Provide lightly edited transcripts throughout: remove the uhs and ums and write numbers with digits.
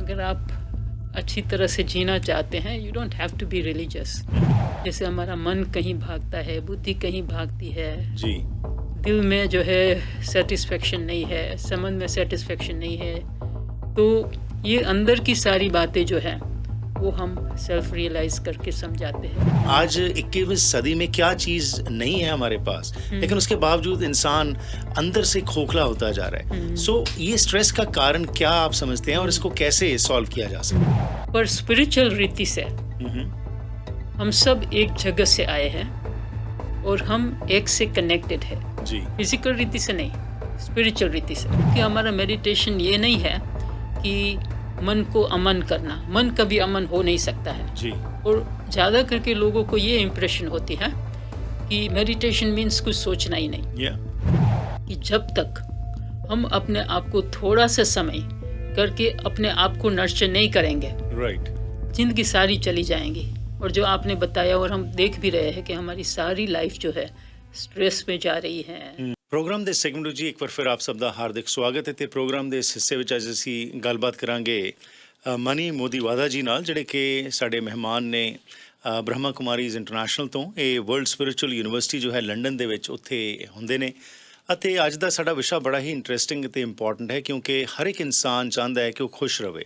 अगर आप अच्छी तरह से जीना चाहते हैं, you don't have to be religious. जैसे हमारा मन कहीं भागता है, बुद्धि कहीं भागती है, जी दिल में जो है सेटिस्फेक्शन नहीं है, समझ में सेटिस्फेक्शन नहीं है, तो ये अंदर की सारी बातें जो हैं वो हम सेल्फ रियलाइज करके समझाते हैं। आज 21वीं सदी में क्या चीज नहीं है हमारे पास, लेकिन उसके बावजूद इंसान अंदर से खोखला होता जा रहा है। सो ये स्ट्रेस का कारण क्या आप समझते हैं और इसको कैसे सॉल्व किया जा सकता है? पर स्पिरिचुअल रीति से हम्म, हम सब एक जगह से आए हैं और हम एक से कनेक्टेड है, जी फिजिकल रीति से नहीं, स्पिरिचुअल रीति से। कि हमारा मेडिटेशन ये नहीं है कि मन को अमन करना, मन कभी अमन हो नहीं सकता है। जी और ज़्यादा करके लोगों को ये इम्प्रेशन होती है कि मेडिटेशन मीन्स कुछ सोचना ही नहीं। या कि जब तक हम अपने आप को थोड़ा सा समय करके अपने आप को नर्चर नहीं करेंगे, राइट। जिंदगी सारी चली जाएंगी। और जो आपने बताया और हम देख भी रहे हैं कि हमारी ਸਾਰੀ ਲਾਈਫ जो है ਸਟ੍ਰੈਸ में ਜਾ ਰਹੀ ਹੈ। ਪ੍ਰੋਗਰਾਮ ਦੇ ਸੈਗਮੈਂਟ ਜੀ ਇੱਕ ਵਾਰ ਫਿਰ ਆਪ ਸਭ ਦਾ ਹਾਰਦਿਕ ਸਵਾਗਤ ਹੈ ਤੇ ਪ੍ਰੋਗਰਾਮ ਦੇ ਇਸ ਹਿੱਸੇ ਵਿੱਚ ਅੱਜ ਅਸੀਂ ਗੱਲਬਾਤ ਕਰਾਂਗੇ ਮਨੀ ਮੋਦੀਵਾਦਾ ਜੀ ਨਾਲ, ਜਿਹੜੇ ਕਿ ਸਾਡੇ ਮਹਿਮਾਨ ਨੇ ਬ੍ਰਹਮਾ ਕੁਮਾਰੀਜ਼ ਇੰਟਰਨੈਸ਼ਨਲ ਤੋਂ। ਇਹ ਵਰਲਡ ਸਪਿਰਿਚੁਅਲ ਯੂਨੀਵਰਸਿਟੀ ਜੋ ਹੈ ਲੰਡਨ ਦੇ ਵਿੱਚ, ਉੱਥੇ ਹੁੰਦੇ ਨੇ। ਅਤੇ ਅੱਜ ਦਾ ਸਾਡਾ ਵਿਸ਼ਾ ਬੜਾ ਹੀ ਇੰਟਰਸਟਿੰਗ ਅਤੇ ਇੰਪੋਰਟੈਂਟ ਹੈ, ਕਿਉਂਕਿ ਹਰ ਇੱਕ ਇਨਸਾਨ ਚਾਹੁੰਦਾ ਹੈ ਕਿ ਉਹ ਖੁਸ਼ ਰਹੇ।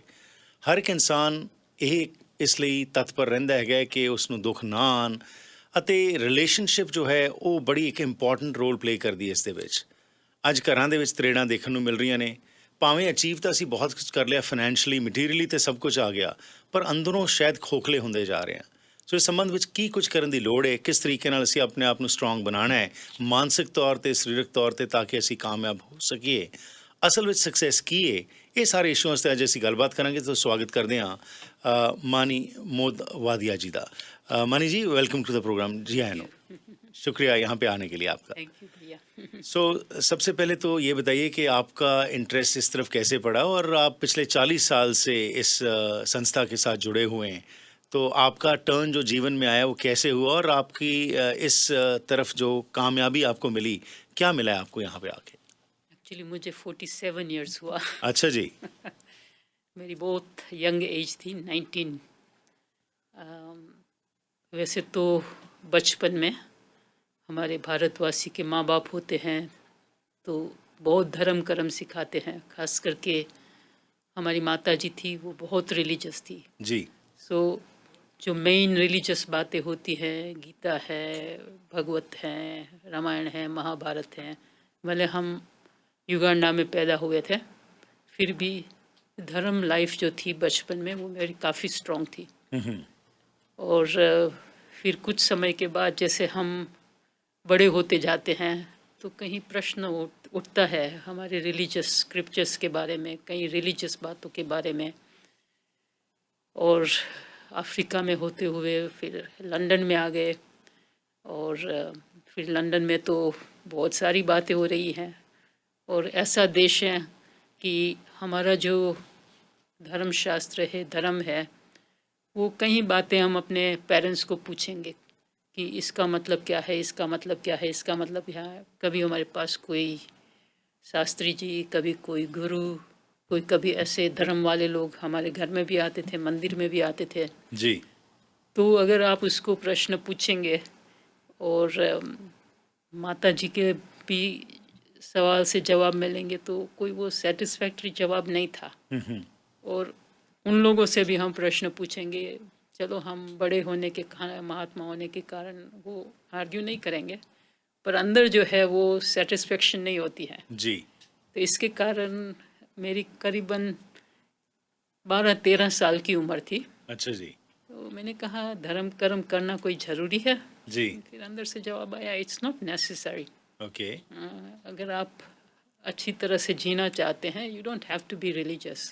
ਹਰ ਇੱਕ ਇਨਸਾਨ ਇਹ ਇਸ ਲਈ ਤਤਪਰ ਰਹਿੰਦਾ ਹੈਗਾ ਕਿ ਉਸ ਨੂੰ ਦੁੱਖ ਨਾ ਆਉਣ, ਅਤੇ ਰਿਲੇਸ਼ਨਸ਼ਿਪ ਜੋ ਹੈ ਉਹ ਬੜੀ ਇੱਕ ਇੰਪੋਰਟੈਂਟ ਰੋਲ ਪਲੇ ਕਰਦੀ ਹੈ ਇਸ ਦੇ ਵਿੱਚ। ਅੱਜ ਘਰਾਂ ਦੇ ਵਿੱਚ ਤਰੇੜਾਂ ਦੇਖਣ ਨੂੰ ਮਿਲ ਰਹੀਆਂ ਨੇ। ਭਾਵੇਂ ਅਚੀਵ ਤਾਂ ਅਸੀਂ ਬਹੁਤ ਕੁਝ ਕਰ ਲਿਆ, ਫਾਈਨੈਂਸ਼ਲੀ, ਮਟੀਰੀਅਲੀ ਤੇ ਸਭ ਕੁਝ ਆ ਗਿਆ, ਪਰ ਅੰਦਰੋਂ ਸ਼ਾਇਦ ਖੋਖਲੇ ਹੁੰਦੇ ਜਾ ਰਹੇ ਹਾਂ। ਸੋ ਇਸ ਸੰਬੰਧ ਵਿੱਚ ਕੀ ਕੁਝ ਕਰਨ ਦੀ ਲੋੜ ਹੈ, ਕਿਸ ਤਰੀਕੇ ਨਾਲ ਅਸੀਂ ਆਪਣੇ ਆਪ ਨੂੰ ਸਟਰੋਂਗ ਬਣਾਉਣਾ ਹੈ, ਮਾਨਸਿਕ ਤੌਰ 'ਤੇ, ਸਰੀਰਕ ਤੌਰ 'ਤੇ, ਤਾਂ ਕਿ ਅਸੀਂ ਕਾਮਯਾਬ ਹੋ ਸਕੀਏ। ਅਸਲ ਵਿੱਚ ਸਕਸੈਸ ਕੀ ਹੈ, ਇਹ ਸਾਰੇ ਇਸ਼ੂਆਂ 'ਤੇ ਅੱਜ ਅਸੀਂ ਗੱਲਬਾਤ ਕਰਾਂਗੇ। ਤਾਂ ਸਵਾਗਤ ਕਰਦੇ ਹਾਂ ਮਾਨੀ मोदवादिया जी का। मानी जी, वेलकम टू द प्रोग्राम। जी आया नो, शुक्रिया यहाँ पे आने के लिए आपका। थैंक यू भैया। सो सबसे पहले तो ये बताइए कि आपका इंटरेस्ट इस तरफ कैसे पड़ा, और आप पिछले 40 साल से इस संस्था के साथ जुड़े हुए हैं, तो आपका टर्न जो जीवन में आया वो कैसे हुआ, और आपकी इस तरफ जो कामयाबी आपको मिली, क्या मिला है आपको यहाँ पे आके? एक्चुअली मुझे 47 इयर्स हुआ। अच्छा जी। मेरी बहुत यंग एज थी, 19। वैसे तो बचपन में हमारे भारतवासी के माँ बाप होते हैं तो बहुत धर्म कर्म सिखाते हैं। खास करके हमारी माता जी थी, वो बहुत रिलीजियस थी। जी सो जो मेन रिलीजियस बातें होती हैं, गीता है, भगवत है, रामायण है, महाभारत है। भले हम युगांडा में पैदा हुए थे, फिर भी धर्म लाइफ जो थी बचपन में वो मेरी काफ़ी स्ट्रॉन्ग थी। और फिर कुछ समय के बाद जैसे हम बड़े होते जाते हैं तो कहीं प्रश्न उठता है हमारे रिलीजियस स्क्रिप्चर्स के बारे में, कई रिलीजियस बातों के बारे में। और अफ्रीका में होते हुए फिर लंदन में आ गए, और फिर लंदन में तो बहुत सारी बातें हो रही हैं। और ऐसा देश है कि हमारा जो धर्मशास्त्र है, धर्म है, वो कई बातें हम अपने पेरेंट्स को पूछेंगे कि इसका मतलब क्या है, इसका मतलब क्या है, इसका मतलब क्या है। कभी हमारे पास कोई शास्त्री जी, कभी कोई गुरु, कोई कभी ऐसे धर्म वाले लोग हमारे घर में भी आते थे, मंदिर में भी आते थे। जी तो अगर आप उसको प्रश्न पूछेंगे और माता जी के भी सवाल से जवाब मिलेंगे तो कोई वो सेटिस्फैक्ट्री जवाब नहीं था। और उन लोगों से भी हम प्रश्न पूछेंगे, चलो हम बड़े होने के महात्मा होने के कारण वो आर्ग्यू नहीं करेंगे, पर अंदर जो है वो सेटिस्फेक्शन नहीं होती है। जी तो इसके कारण मेरी करीबन 12-13 साल की उम्र थी। अच्छा जी। तो मैंने कहा धर्म कर्म करना कोई ज़रूरी है? जी फिर अंदर से जवाब आया, इट्स नॉट नेसेसरी। ओके। अगर आप अच्छी तरह से जीना चाहते हैं, you don't have to be religious.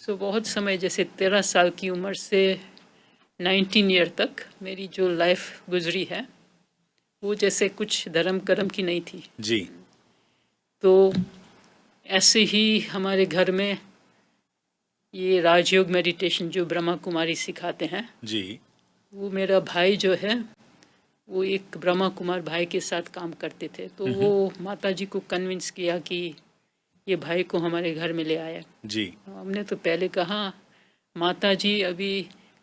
So बहुत समय, जैसे 13 साल की उम्र से 19 ईयर तक मेरी जो लाइफ गुजरी है वो जैसे कुछ धर्म कर्म की नहीं थी। जी तो ऐसे ही हमारे घर में ये राजयोग मेडिटेशन जो ब्रह्मा कुमारी सिखाते हैं, जी वो मेरा भाई जो है वो एक ब्रह्मा कुमार भाई के साथ काम करते थे। तो वो माता जी को कन्विंस किया कि ये भाई को हमारे घर में ले आया। जी हमने तो पहले कहा माता जी अभी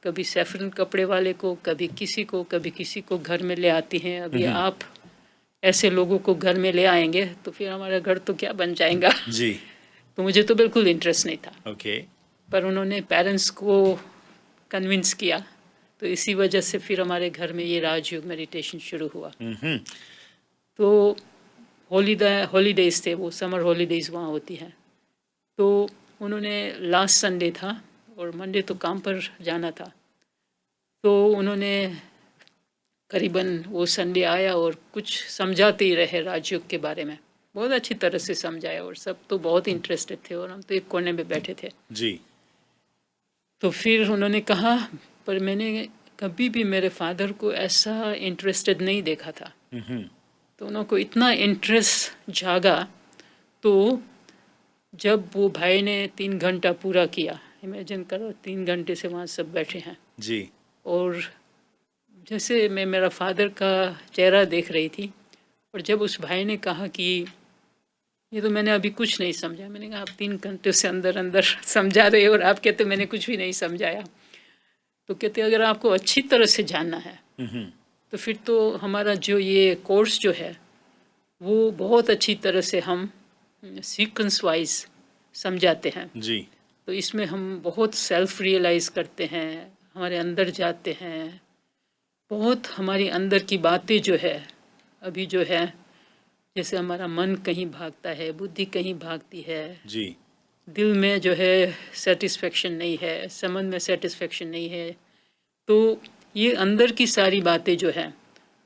कभी सैफरन कपड़े वाले को, कभी किसी को घर में ले आती हैं। अभी आप ऐसे लोगों को घर में ले आएंगे तो फिर हमारा घर तो क्या बन जाएगा। जी। तो मुझे तो बिल्कुल इंटरेस्ट नहीं था, ओके। पर उन्होंने पेरेंट्स को कन्विंस किया, तो इसी वजह से फिर हमारे घर में ये राजयोग मेडिटेशन शुरू हुआ। तो हॉलीडेज थे, वो समर हॉलीडेज वहाँ होती हैं। तो उन्होंने लास्ट संडे था और मंडे तो काम पर जाना था, तो उन्होंने करीबन वो संडे आया और कुछ समझाते ही रहे राजयोग के बारे में, बहुत अच्छी तरह से समझाया और सब तो बहुत इंटरेस्टेड थे और हम तो एक कोने में बैठे थे जी। तो फिर उन्होंने कहा, पर मैंने कभी भी मेरे फादर को ऐसा इंटरेस्टेड नहीं देखा था। तो उनको इतना इंटरेस्ट जागा। तो जब वो भाई ने 3 घंटा पूरा किया, इमेजिन करो 3 घंटे से वहाँ सब बैठे हैं जी। और जैसे मैं मेरा फादर का चेहरा देख रही थी, और जब उस भाई ने कहा कि ये तो मैंने अभी कुछ नहीं समझा, मैंने कहा आप 3 घंटे से अंदर अंदर समझा रहे हो और आप कहते मैंने कुछ भी नहीं समझाया। तो कहते अगर आपको अच्छी तरह से जानना है तो फिर तो हमारा जो ये कोर्स जो है वो बहुत अच्छी तरह से हम सीक्वेंस वाइज समझाते हैं। जी। तो इसमें हम बहुत सेल्फ रियलाइज़ करते हैं, हमारे अंदर जाते हैं, बहुत हमारी अंदर की बातें जो है अभी जो है, जैसे हमारा मन कहीं भागता है, बुद्धि कहीं भागती है, जी। दिल में जो है सेटिस्फेक्शन नहीं है, समझ में सेटिस्फेक्शन नहीं है, तो ये अंदर की सारी बातें जो है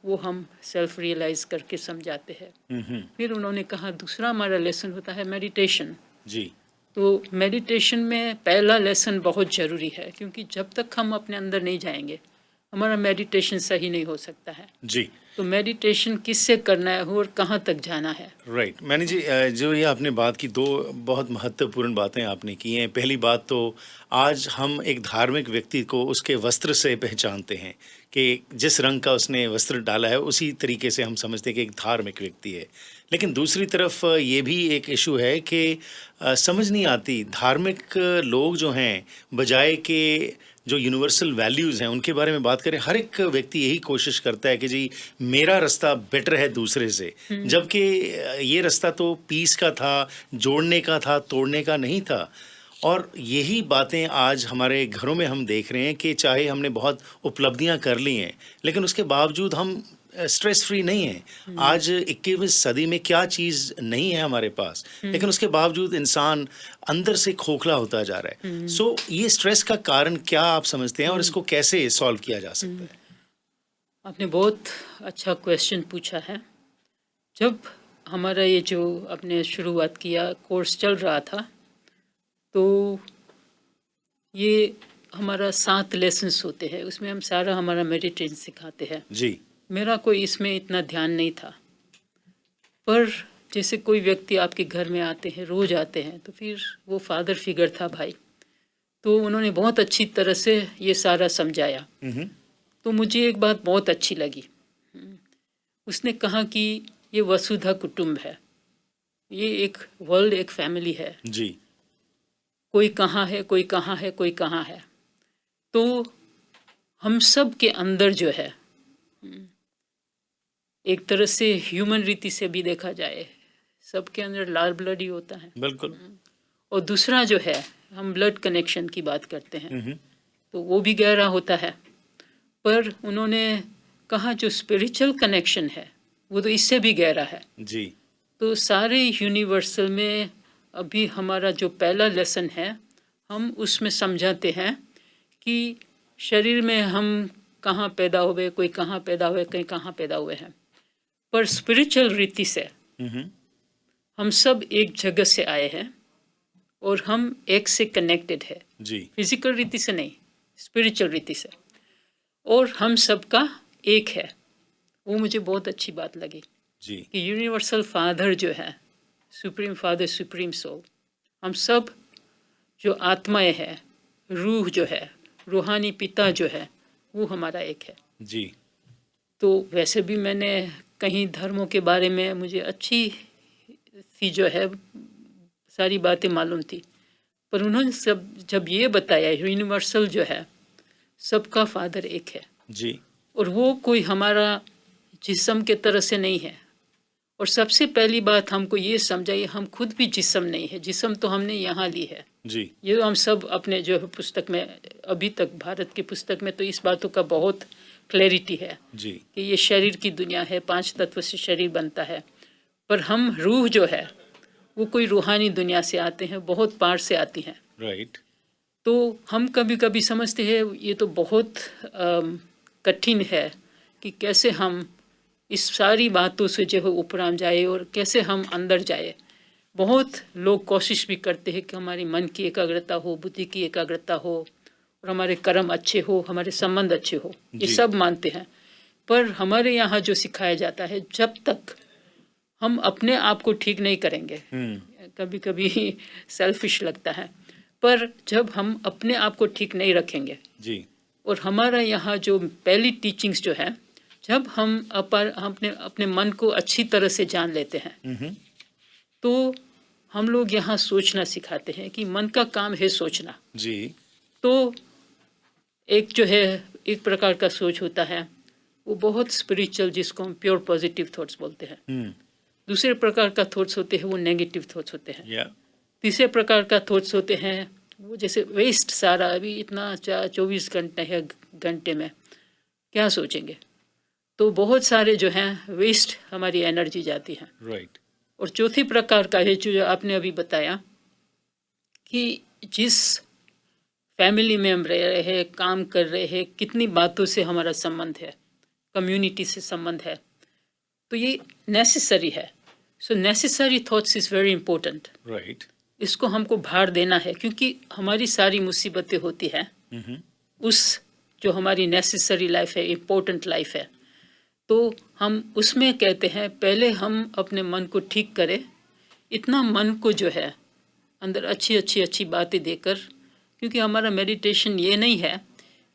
वो हम सेल्फ रियलाइज़ करके समझाते हैं। फिर उन्होंने कहा दूसरा हमारा लेसन होता है मेडिटेशन। जी। तो मेडिटेशन में पहला लेसन बहुत ज़रूरी है, क्योंकि जब तक हम अपने अंदर नहीं जाएंगे हमारा मेडिटेशन सही नहीं हो सकता है। जी। तो मेडिटेशन किससे करना है और कहाँ तक जाना है। राइट। मैंने जी जो ये आपने बात की, 2 बहुत महत्वपूर्ण बातें आपने की हैं। पहली बात तो आज हम एक धार्मिक व्यक्ति को उसके वस्त्र से पहचानते हैं कि जिस रंग का उसने वस्त्र डाला है उसी तरीके से हम समझते हैं कि एक धार्मिक व्यक्ति है। लेकिन दूसरी तरफ ये भी एक इशू है कि समझ नहीं आती, धार्मिक लोग जो हैं बजाय के जो यूनिवर्सल वैल्यूज़ हैं उनके बारे में बात करें, हर एक व्यक्ति यही कोशिश करता है कि जी मेरा रास्ता बेटर है दूसरे से, जबकि ये रास्ता तो पीस का था, जोड़ने का था, तोड़ने का नहीं था। और यही बातें आज हमारे घरों में हम देख रहे हैं कि चाहे हमने बहुत उपलब्धियां कर ली हैं लेकिन उसके बावजूद हम स्ट्रेस फ्री नहीं हैं। आज 21वीं सदी में क्या चीज़ नहीं है हमारे पास, लेकिन उसके बावजूद इंसान अंदर से खोखला होता जा रहा है। सो ये स्ट्रेस का कारण क्या आप समझते हैं और इसको कैसे सॉल्व किया जा सकता है? आपने बहुत अच्छा क्वेश्चन पूछा है। जब हमारा ये जो आपने शुरुआत किया कोर्स चल रहा था, तो ये हमारा 7 लेसन्स होते हैं, उसमें हम सारा हमारा मेडिटेशन सिखाते हैं। जी। मेरा कोई इसमें इतना ध्यान नहीं था, पर जैसे कोई व्यक्ति आपके घर में आते हैं, रोज़ आते हैं, तो फिर वो फादर फिगर था भाई, तो उन्होंने बहुत अच्छी तरह से ये सारा समझाया। तो मुझे एक बात बहुत अच्छी लगी, उसने कहा कि ये वसुधा कुटुंब है, ये एक वर्ल्ड, एक फैमिली है। जी। कोई कहाँ है, कोई कहाँ है, कोई कहाँ है। तो हम सब के अंदर जो है, एक तरह से ह्यूमन रीति से भी देखा जाए, सबके अंदर लाल ब्लड ही होता है। बिल्कुल। और दूसरा जो है, हम ब्लड कनेक्शन की बात करते हैं, तो वो भी गहरा होता है। पर उन्होंने कहा जो स्पिरिचुअल कनेक्शन है वो तो इससे भी गहरा है। जी। तो सारे यूनिवर्सल में अभी हमारा जो पहला लेसन है, हम उसमें समझाते हैं कि शरीर में हम कहाँ पैदा हुए, कोई कहाँ पैदा हुए, कहीं कहाँ पैदा हुए हैं, पर स्पिरिचुअल रीति से हम सब एक जगह से आए हैं और हम एक से कनेक्टेड है। जी। फिजिकल रीति से नहीं, स्पिरिचुअल रीति से, और हम सबका एक है। वो मुझे बहुत अच्छी बात लगी जी। कि यूनिवर्सल फादर जो है, सुप्रीम फादर, सुप्रीम सोल, हम सब जो आत्माएं हैं, रूह जो है, रूहानी पिता जो है, वो हमारा एक है। जी। तो वैसे भी मैंने कहीं धर्मों के बारे में मुझे अच्छी सी जो है सारी बातें मालूम थी, पर उन्होंने जब ये बताया यूनिवर्सल जो है, सबका फादर एक है जी और वो कोई हमारा जिस्म के तरह से नहीं है। और सबसे पहली बात हमको ये समझाइए, हम खुद भी जिस्म नहीं है, जिस्म तो हमने यहाँ ली है। जी ये हम सब अपने जो है पुस्तक में, अभी तक भारत की पुस्तक में तो इस बातों का बहुत क्लैरिटी है जी कि ये शरीर की दुनिया है, 5 तत्व से शरीर बनता है। पर हम रूह जो है वो कोई रूहानी दुनिया से आते हैं, बहुत पार से आती हैं। राइट तो हम कभी कभी समझते हैं ये तो बहुत कठिन है कि कैसे हम इस सारी बातों से जो है उपराम जाए और कैसे हम अंदर जाए। बहुत लोग कोशिश भी करते हैं कि हमारी मन की एकाग्रता हो, बुद्धि की एकाग्रता हो और हमारे कर्म अच्छे हो, हमारे संबंध अच्छे हो, ये जी। सब मानते हैं। पर हमारे यहाँ जो सिखाया जाता है, जब तक हम अपने आप को ठीक नहीं करेंगे, कभी कभी सेल्फिश लगता है, पर जब हम अपने आप को ठीक नहीं रखेंगे जी और हमारा यहाँ जो पहली टीचिंग्स जो है, जब हम अपने मन को अच्छी तरह से जान लेते हैं तो हम लोग यहाँ सोचना सिखाते हैं कि मन का काम है सोचना। जी तो एक जो है, एक प्रकार का सोच होता है वो बहुत स्पिरिचुअल, जिसको हम प्योर पॉजिटिव थॉट्स बोलते हैं। दूसरे प्रकार का थॉट्स होते हैं वो नेगेटिव थॉट्स होते हैं। या तीसरे प्रकार का थॉट्स होते हैं वो जैसे वेस्ट, सारा अभी इतना 24 घंटे है, घंटे में क्या सोचेंगे। तो बहुत सारे जो हैं वेस्ट हमारी एनर्जी जाती है। राइट और चौथी प्रकार का है जो आपने अभी बताया कि जिस फैमिली में हम रह रहे हैं, काम कर रहे हैं, कितनी बातों से हमारा संबंध है, कम्युनिटी से संबंध है, तो ये नेसेसरी है। सो necessary thoughts is very important. Right इसको हमको भार देना है क्योंकि हमारी सारी मुसीबतें होती हैं उस जो हमारी नेसेसरी लाइफ है, इम्पोर्टेंट लाइफ है। तो हम उसमें कहते हैं पहले हम अपने मन को ठीक करें, इतना मन को जो है अंदर अच्छी अच्छी अच्छी बातें देकर, क्योंकि हमारा मेडिटेशन ये नहीं है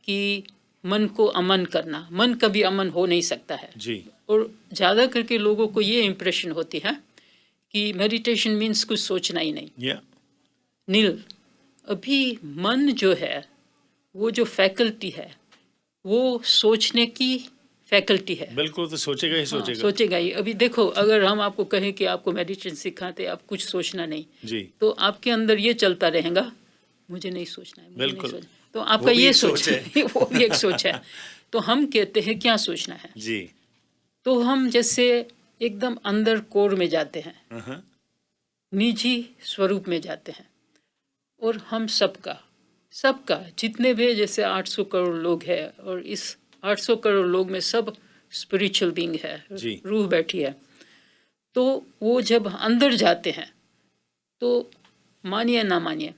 कि मन को अमन करना, मन कभी अमन हो नहीं सकता है। जी और ज़्यादा करके लोगों को ये इम्प्रेशन होती है कि मेडिटेशन मीन्स कुछ सोचना ही नहीं, या नील। अभी मन जो है वो जो फैकल्टी है वो सोचने की फैकल्टी है। बिल्कुल, तो सोचेगा ही हाँ, सोचेगा। सोचेगा ही। अभी देखो, अगर हम आपको कहें कि आपको मेडिटेशन सिखाते, आप कुछ सोचना नहीं, जी तो आपके अंदर ये चलता रहेगा, मुझे नहीं सोचना है, मुझे नहीं बिल्कुल। सोचना। तो आपका वो भी ये एक सोच सोच है है। वो भी एक सोच है। तो हम कहते हैं क्या सोचना है, जी तो हम जैसे एकदम अंदर कोर में जाते हैं, हाँ निजी स्वरूप में जाते हैं। और हम सबका सबका जितने भी जैसे 800 करोड़ लोग हैं, और इस 800 करोड़ लोग में सब स्पिरिचुअल बीइंग है, जी। रूह बैठी है। तो वो जब अंदर जाते हैं तो मानिए ना मानिए,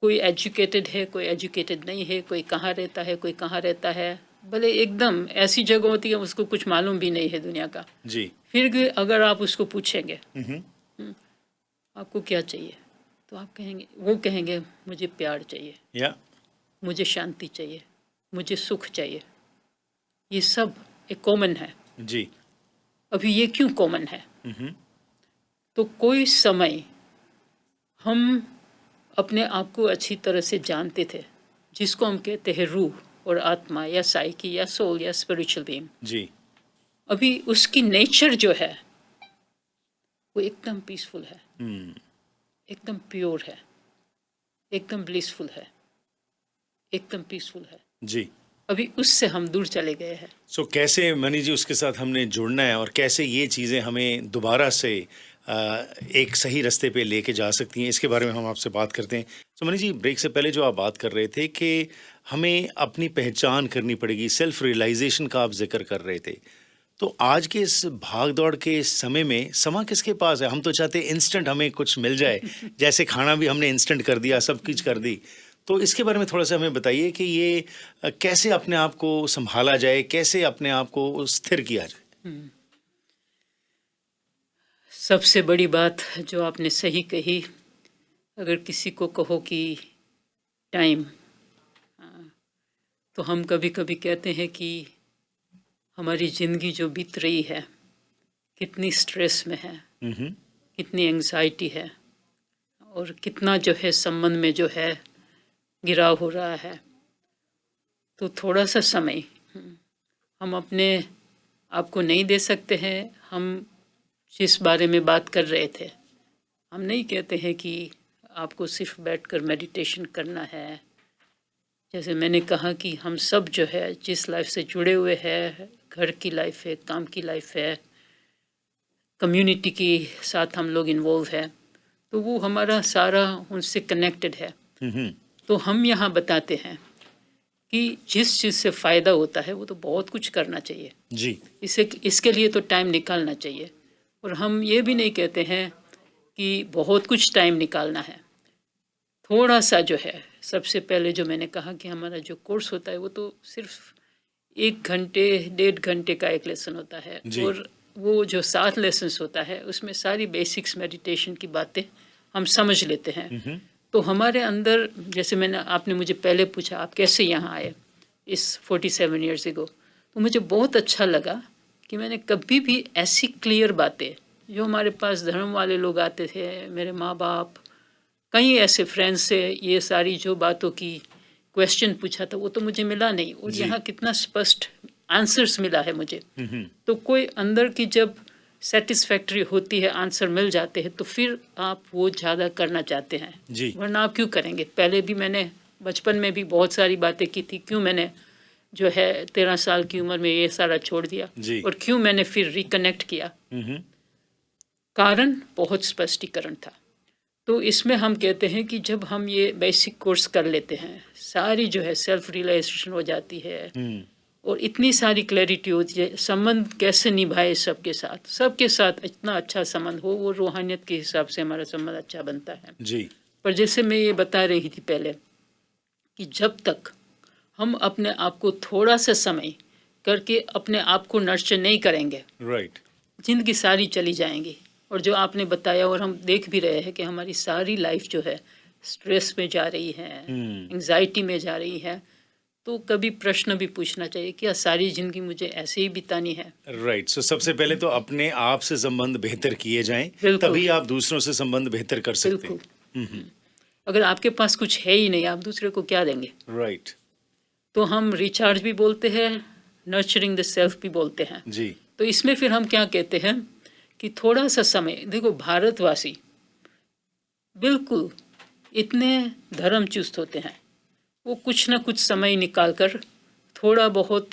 कोई एजुकेटेड है, कोई एजुकेटेड नहीं है, कोई कहाँ रहता है, कोई कहाँ रहता है, भले एकदम ऐसी जगह होती है उसको कुछ मालूम भी नहीं है दुनिया का, जी फिर भी अगर आप उसको पूछेंगे आपको क्या चाहिए, तो आप कहेंगे, वो कहेंगे मुझे प्यार चाहिए, या मुझे शांति चाहिए, मुझे सुख चाहिए। ये सब एक कॉमन है। जी अभी ये क्यों कॉमन है? तो कोई समय हम अपने आप को अच्छी तरह से जानते थे, जिसको हम कहते हैं रूह और आत्मा या साइकी या सोल या स्पिरिचुअल बीइंग। जी अभी उसकी नेचर जो है वो एकदम पीसफुल है, एकदम प्योर है, एकदम ब्लिसफुल है, एकदम पीसफुल है। जी अभी उससे हम दूर चले गए हैं। सो कैसे मनी जी उसके साथ हमने जुड़ना है और कैसे ये चीज़ें हमें दोबारा से एक सही रास्ते पे लेके जा सकती हैं, इसके बारे में हम आपसे बात करते हैं। सो मनी जी, ब्रेक से पहले जो आप बात कर रहे थे कि हमें अपनी पहचान करनी पड़ेगी, सेल्फ रियलाइजेशन का आप जिक्र कर रहे थे। तो आज के इस भाग दौड़ के समय में समा किसके पास है? हम तो चाहते हैं इंस्टेंट हमें कुछ मिल जाए, जैसे खाना भी हमने इंस्टेंट कर दिया, सब कुछ कर दी। तो इसके बारे में थोड़ा सा हमें बताइए कि ये कैसे अपने आप को संभाला जाए, कैसे अपने आप को स्थिर किया जाए। सबसे बड़ी बात जो आपने सही कही, अगर किसी को कहो कि टाइम, तो हम कभी कभी कहते हैं कि हमारी ज़िंदगी जो बीत रही है कितनी स्ट्रेस में है, कितनी एंग्जाइटी है, और कितना जो है संबंध में जो है गिराव हो रहा है। तो थोड़ा सा समय हम अपने आप को नहीं दे सकते हैं। हम जिस बारे में बात कर रहे थे, हम नहीं कहते हैं कि आपको सिर्फ बैठकर मेडिटेशन करना है। जैसे मैंने कहा कि हम सब जो है जिस लाइफ से जुड़े हुए हैं, घर की लाइफ है, काम की लाइफ है, कम्युनिटी के साथ हम लोग इन्वॉल्व है, तो वो हमारा सारा उनसे कनेक्टेड है। तो हम यहाँ बताते हैं कि जिस चीज़ से फ़ायदा होता है वो तो बहुत कुछ करना चाहिए जी। इसके लिए तो टाइम निकालना चाहिए। और हम ये भी नहीं कहते हैं कि बहुत कुछ टाइम निकालना है। थोड़ा सा जो है, सबसे पहले जो मैंने कहा कि हमारा जो कोर्स होता है वो तो सिर्फ 1 घंटे 1.5 घंटे का एक लेसन होता है। जी। और वो जो 7 लेसन्स होता है उसमें सारी बेसिक्स मेडिटेशन की बातें हम समझ लेते हैं। तो हमारे अंदर, जैसे आपने मुझे पहले पूछा आप कैसे यहाँ आए इस 47 ईयर्स एगो, तो मुझे बहुत अच्छा लगा कि मैंने कभी भी ऐसी क्लियर बातें, जो हमारे पास धर्म वाले लोग आते थे, मेरे माँ बाप, कई ऐसे फ्रेंड्स से ये सारी जो बातों की क्वेश्चन पूछा था वो तो मुझे मिला नहीं। और जी। यहाँ कितना स्पष्ट आंसर्स मिला है मुझे। तो कोई अंदर की जब सेटिस्फैक्ट्री होती है, आंसर मिल जाते हैं, तो फिर आप वो ज़्यादा करना चाहते हैं। जी। वरना आप क्यों करेंगे। पहले भी मैंने बचपन में भी बहुत सारी बातें की थी, क्यों मैंने जो है 13 साल की उम्र में ये सारा छोड़ दिया जी। और क्यों मैंने फिर रिकनेक्ट किया। कारण बहुत स्पष्टीकरण था। तो इसमें हम कहते हैं कि जब हम ये बेसिक कोर्स कर लेते हैं, सारी जो है सेल्फ रियलाइजेशन हो जाती है और इतनी सारी क्लैरिटी होती है, संबंध कैसे निभाए सबके साथ इतना अच्छा संबंध हो, वो रूहानियत के हिसाब से हमारा संबंध अच्छा बनता है। जी। पर जैसे मैं ये बता रही थी पहले कि जब तक हम अपने आप को थोड़ा सा समय करके अपने आप को नर्चर नहीं करेंगे, राइट। जिंदगी सारी चली जाएंगी। और जो आपने बताया, और हम देख भी रहे हैं कि हमारी सारी लाइफ जो है स्ट्रेस में जा रही है, एंजाइटी में जा रही है। तो कभी प्रश्न भी पूछना चाहिए, क्या सारी जिंदगी मुझे ऐसे ही बितानी है। राइट। सो सबसे पहले तो अपने आप से संबंध बेहतर किए जाएं, बिल्कुल। तभी आप दूसरों से संबंध बेहतर कर सकते हैं। बिल्कुल। अगर आपके पास कुछ है ही नहीं, आप दूसरे को क्या देंगे। राइट। तो हम रिचार्ज भी बोलते हैं, नर्चरिंग द सेल्फ भी बोलते हैं। जी। तो इसमें फिर हम क्या कहते हैं कि थोड़ा सा समय, देखो भारतवासी बिल्कुल इतने धर्मचुस्त होते हैं, वो कुछ ना कुछ समय निकाल कर थोड़ा बहुत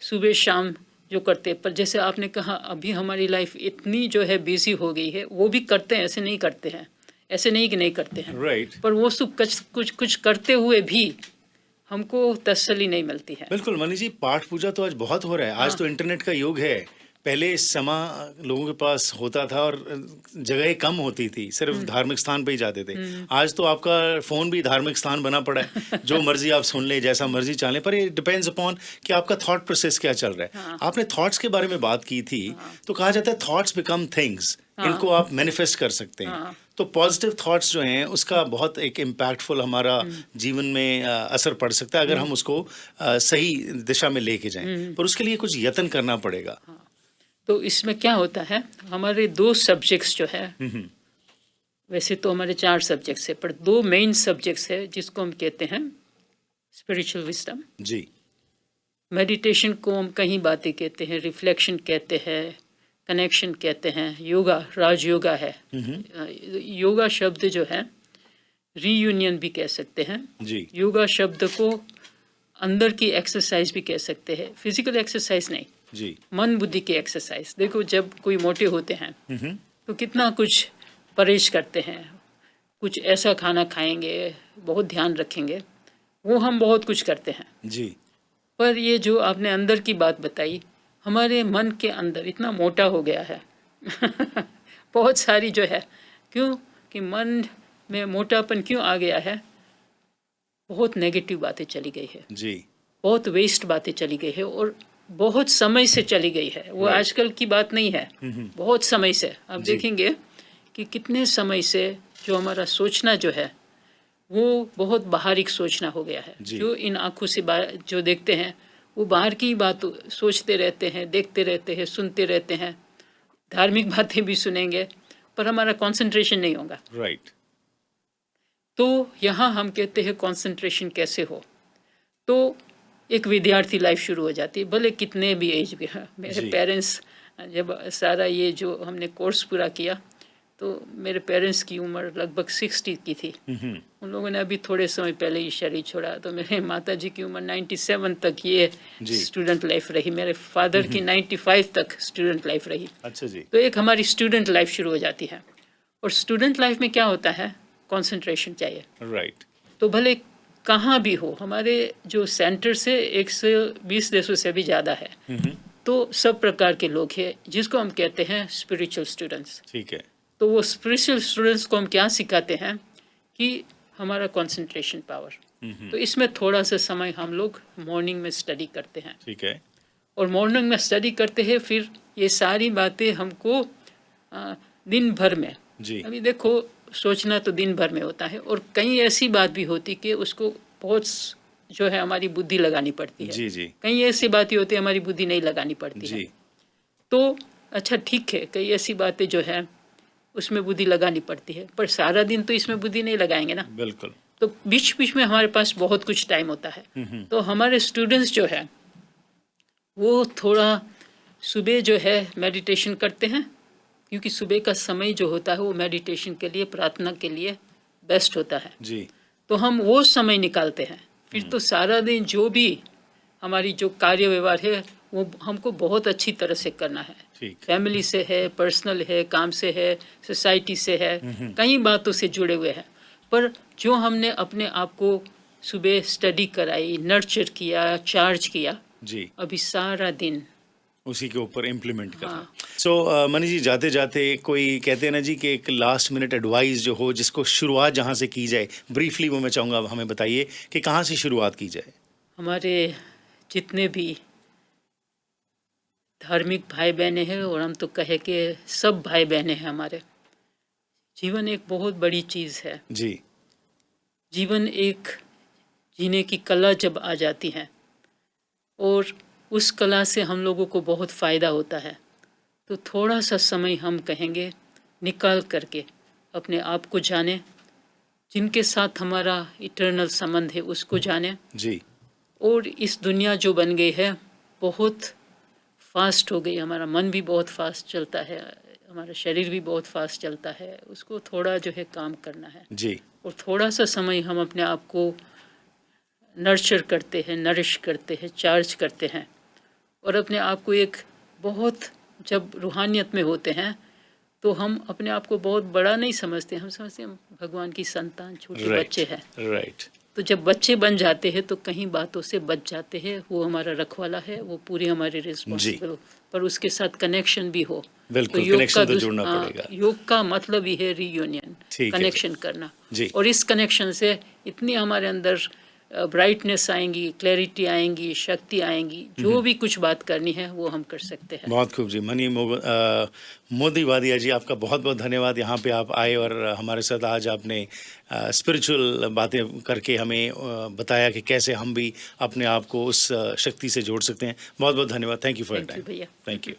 सुबह शाम जो करते हैं। पर जैसे आपने कहा, अभी हमारी लाइफ इतनी जो है बिजी हो गई है, वो भी करते हैं, ऐसे नहीं करते हैं, ऐसे नहीं कि नहीं करते हैं। राइट। पर वो सब कुछ करते हुए भी हमको तसल्ली नहीं मिलती है। बिल्कुल मनी जी, पाठ पूजा तो आज बहुत हो रहा है। आज तो इंटरनेट का युग है। पहले समय लोगों के पास होता था और जगह कम होती थी, सिर्फ धार्मिक स्थान पे ही जाते थे। आज तो आपका फोन भी धार्मिक स्थान बना पड़ा है, जो मर्जी आप सुन ले, जैसा मर्जी चालें। पर ये डिपेंड्स अपॉन कि आपका थॉट प्रोसेस क्या चल रहा है। आपने थॉट्स के बारे में बात की थी, तो कहा जाता है थॉट्स बिकम थिंग्स। इनको आप मैनिफेस्ट कर सकते हैं। तो पॉजिटिव थॉट्स जो हैं, उसका बहुत एक इम्पैक्टफुल हमारा जीवन में असर पड़ सकता है, अगर हम उसको सही दिशा में लेके जाएं। पर उसके लिए कुछ यत्न करना पड़ेगा। तो इसमें क्या होता है, हमारे 2 सब्जेक्ट्स जो है, वैसे तो हमारे 4 सब्जेक्ट्स है, पर 2 मेन सब्जेक्ट्स है जिसको हम कहते हैं स्पिरिचुअल विजडम। जी। मेडिटेशन को हम कहीं बातें कहते हैं, रिफ्लेक्शन कहते हैं, कनेक्शन कहते हैं, योगा राजयोगा है। योगा शब्द जो है रीयूनियन भी कह सकते हैं। जी। योगा शब्द को अंदर की एक्सरसाइज भी कह सकते हैं, फिजिकल एक्सरसाइज नहीं, जी। मन बुद्धि की एक्सरसाइज। देखो, जब कोई मोटे होते हैं तो कितना कुछ परहेज करते हैं, कुछ ऐसा खाना खाएंगे, बहुत ध्यान रखेंगे, वो हम बहुत कुछ करते हैं। जी। पर ये जो आपने अंदर की बात बताई, हमारे मन के अंदर इतना मोटा हो गया है बहुत सारी जो है, क्यों कि मन में मोटापन क्यों आ गया है, बहुत नेगेटिव बातें चली गई है, जी। बहुत वेस्ट बातें चली गई है, और बहुत समय से चली गई है। वो आजकल की बात नहीं है, बहुत समय से। आप देखेंगे कि कितने समय से जो हमारा सोचना जो है वो बहुत बाहरिक सोचना हो गया है। जो इन आँखों से जो देखते हैं, वो बाहर की बात सोचते रहते हैं, देखते रहते हैं, सुनते रहते हैं, धार्मिक बातें भी सुनेंगे, पर हमारा कंसंट्रेशन नहीं होगा। राइट। तो यहाँ हम कहते हैं कंसंट्रेशन कैसे हो। तो एक विद्यार्थी लाइफ शुरू हो जाती है, भले कितने भी एज के हैं। मेरे जी। पेरेंट्स जब सारा ये जो हमने कोर्स पूरा किया तो मेरे पेरेंट्स की उम्र लगभग 60 की थी। उन लोगों ने अभी थोड़े समय पहले ही शरीर छोड़ा। तो मेरे माता जी की उम्र 97 तक ये जी। स्टूडेंट लाइफ रही। मेरे फादर की 95 तक स्टूडेंट लाइफ रही। अच्छा जी। तो एक हमारी स्टूडेंट लाइफ शुरू हो जाती है। और स्टूडेंट लाइफ में क्या होता है, कंसंट्रेशन चाहिए। राइट। तो भले कहाँ भी हो, हमारे जो सेंटर से 120 देशों से भी ज़्यादा है। तो सब प्रकार के लोग हैं जिसको हम कहते हैं स्पिरिचुअल स्टूडेंट्स। ठीक है। तो वो स्पिरिचुअल स्टूडेंट्स को हम क्या सिखाते हैं कि हमारा कंसंट्रेशन पावर। तो इसमें थोड़ा सा समय हम लोग मॉर्निंग में स्टडी करते हैं। ठीक है। और मॉर्निंग में स्टडी करते हैं, फिर ये सारी बातें हमको दिन भर में, जी। अभी देखो सोचना तो दिन भर में होता है, और कई ऐसी बात भी होती कि उसको बहुत जो है हमारी बुद्धि लगानी पड़ती है। जी जी। कई ऐसी बातें होती है हमारी बुद्धि नहीं लगानी पड़ती है। जी। तो अच्छा ठीक है, कई ऐसी बातें जो है उसमें बुद्धि लगानी पड़ती है, पर सारा दिन तो इसमें बुद्धि नहीं लगाएंगे ना। बिल्कुल। तो बीच बीच में हमारे पास बहुत कुछ टाइम होता है। तो हमारे स्टूडेंट्स जो है वो थोड़ा सुबह जो है मेडिटेशन करते हैं, क्योंकि सुबह का समय जो होता है वो मेडिटेशन के लिए, प्रार्थना के लिए बेस्ट होता है। जी। तो हम वो समय निकालते हैं। फिर तो सारा दिन जो भी हमारी जो कार्य व्यवहार है वो हमको बहुत अच्छी तरह से करना है। ठीक। फैमिली से है, पर्सनल है, काम से है, सोसाइटी से है, कई बातों से जुड़े हुए हैं। पर जो हमने अपने आप को सुबह स्टडी कराई, नर्चर किया, चार्ज किया, जी। अभी सारा दिन उसी के ऊपर इम्प्लीमेंट करना। हाँ। सो मनी जी, जाते जाते कोई कहते हैं ना जी कि एक लास्ट मिनट एडवाइस जो हो, जिसको शुरुआत जहाँ से की जाए, ब्रीफली वो मैं चाहूँगा आप हमें बताइए कि कहाँ से शुरुआत की जाए। हमारे जितने भी धार्मिक भाई बहने हैं, और हम तो कहे कि सब भाई बहने हैं हमारे, जीवन एक बहुत बड़ी चीज़ है। जी। जीवन एक जीने की कला जब आ जाती है और उस कला से हम लोगों को बहुत फ़ायदा होता है, तो थोड़ा सा समय हम कहेंगे निकाल करके अपने आप को जाने, जिनके साथ हमारा इटर्नल संबंध है उसको जाने। जी। और इस दुनिया जो बन गई है बहुत फास्ट हो गई, हमारा मन भी बहुत फास्ट चलता है, हमारा शरीर भी बहुत फास्ट चलता है, उसको थोड़ा जो है काम करना है। जी। और थोड़ा सा समय हम अपने आप को नर्चर करते हैं, नरिश करते हैं, चार्ज करते हैं, और अपने आप को एक बहुत, जब रूहानियत में होते हैं तो हम अपने आप को बहुत बड़ा नहीं समझते, हम समझते हैं भगवान की संतान, छोटे बच्चे हैं। राइट। तो जब बच्चे बन जाते हैं तो कहीं बातों से बच जाते हैं, वो हमारा रखवाला है, वो पूरी हमारी रिस्पॉन्सिबल हो, पर उसके साथ कनेक्शन भी हो। बिल्कुल, योग connection का तो जुड़ना पड़ेगा। योग का मतलब ही है रीयूनियन, ठीक है। कनेक्शन करना। जी। और इस कनेक्शन से इतनी हमारे अंदर ब्राइटनेस आएंगी, क्लैरिटी आएंगी, शक्ति आएंगी, जो भी कुछ बात करनी है वो हम कर सकते हैं। बहुत खूब जी। मनी मोदी वादिया जी, आपका बहुत बहुत धन्यवाद। यहाँ पे आप आए और हमारे साथ आज आपने स्पिरिचुअल बातें करके हमें बताया कि कैसे हम भी अपने आप को उस शक्ति से जोड़ सकते हैं। बहुत बहुत धन्यवाद। Thank you for your thank you time. भैया। Thank you.